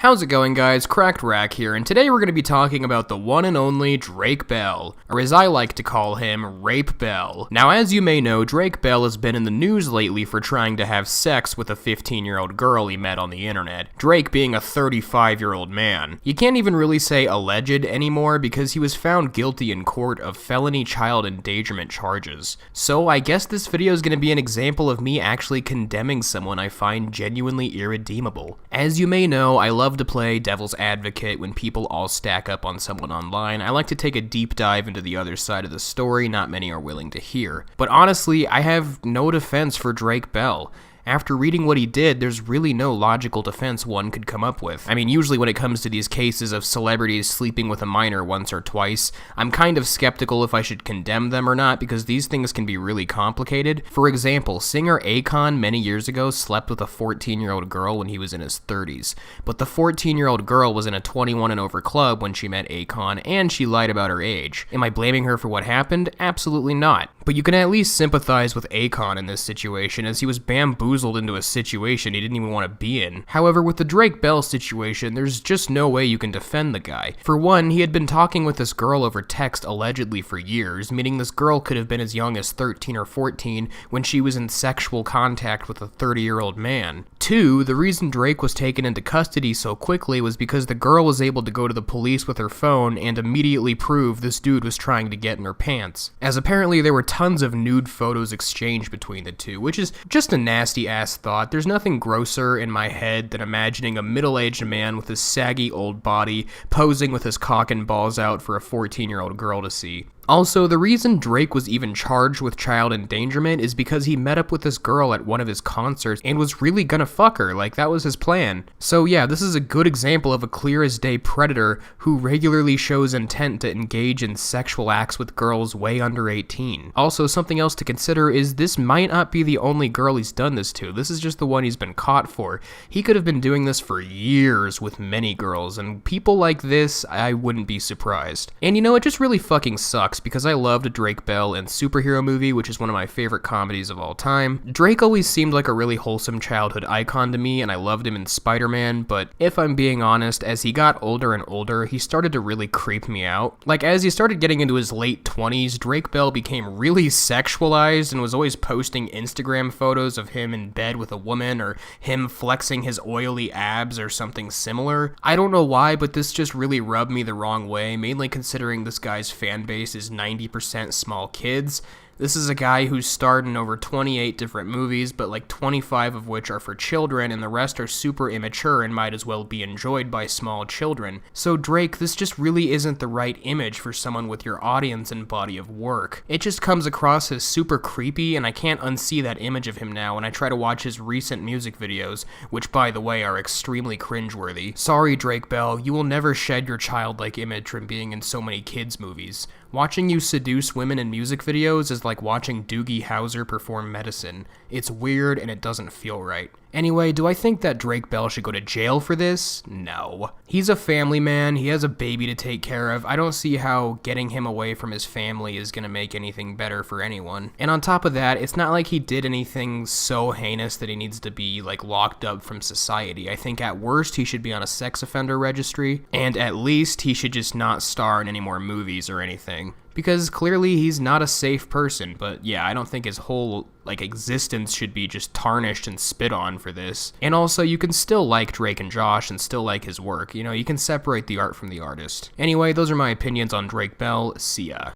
How's it going, guys? Cracked Rack here, and today we're going to be talking about the one and only Drake Bell, or as I like to call him, Rape Bell. Now, as you may know, Drake Bell has been in the news lately for trying to have sex with a 15-year-old girl he met on the internet, Drake being a 35-year-old man. You can't even really say alleged anymore because he was found guilty in court of felony child endangerment charges. So I guess this video is going to be an example of me actually condemning someone I find genuinely irredeemable. As you may know, I love to play devil's advocate when people all stack up on someone online. I like to take a deep dive into the other side of the story not many are willing to hear. But honestly, I have no defense for Drake Bell. After reading what he did, there's really no logical defense one could come up with. I mean, usually when it comes to these cases of celebrities sleeping with a minor once or twice, I'm kind of skeptical if I should condemn them or not because these things can be really complicated. For example, singer Akon many years ago slept with a 14-year-old girl when he was in his 30s, but the 14-year-old girl was in a 21 and over club when she met Akon, and she lied about her age. Am I blaming her for what happened? Absolutely not. But you can at least sympathize with Akon in this situation, as he was bamboozled into a situation he didn't even want to be in. However, with the Drake Bell situation, there's just no way you can defend the guy. For one, he had been talking with this girl over text allegedly for years, meaning this girl could have been as young as 13 or 14 when she was in sexual contact with a 30-year-old man. Two, the reason Drake was taken into custody so quickly was because the girl was able to go to the police with her phone and immediately prove this dude was trying to get in her pants, as apparently there were tons of nude photos exchanged between the two, which is just a nasty-ass thought. There's nothing grosser in my head than imagining a middle-aged man with his saggy old body posing with his cock and balls out for a 14-year-old girl to see. Also, the reason Drake was even charged with child endangerment is because he met up with this girl at one of his concerts and was really gonna fuck her, like that was his plan. So yeah, this is a good example of a clear-as-day predator who regularly shows intent to engage in sexual acts with girls way under 18. Also, something else to consider is this might not be the only girl he's done this to. This is just the one he's been caught for. He could have been doing this for years with many girls, and people like this, I wouldn't be surprised. And you know, it just really fucking sucks because I loved Drake Bell in Superhero Movie, which is one of my favorite comedies of all time. Drake always seemed like a really wholesome childhood icon to me, and I loved him in Spider-Man, but if I'm being honest, as he got older and older, he started to really creep me out. Like, as he started getting into his late 20s, Drake Bell became really sexualized and was always posting Instagram photos of him in bed with a woman or him flexing his oily abs or something similar. I don't know why, but this just really rubbed me the wrong way, mainly considering this guy's fan base is 90% small kids. This is a guy who's starred in over 28 different movies, but like 25 of which are for children, and the rest are super immature and might as well be enjoyed by small children. So Drake, this just really isn't the right image for someone with your audience and body of work. It just comes across as super creepy, and I can't unsee that image of him now when I try to watch his recent music videos, which by the way are extremely cringeworthy. Sorry Drake Bell, you will never shed your childlike image from being in so many kids' movies. Watching you seduce women in music videos is like watching Doogie Howser perform medicine. It's weird and it doesn't feel right. Anyway, do I think that Drake Bell should go to jail for this? No. He's a family man, he has a baby to take care of. I don't see how getting him away from his family is gonna make anything better for anyone. And on top of that, it's not like he did anything so heinous that he needs to be like locked up from society. I think at worst he should be on a sex offender registry, and at least he should just not star in any more movies or anything. Because clearly he's not a safe person, but yeah, I don't think his whole existence should be just tarnished and spit on for this. And also, you can still like Drake and Josh and still like his work. You know, you can separate the art from the artist. Anyway, those are my opinions on Drake Bell. See ya.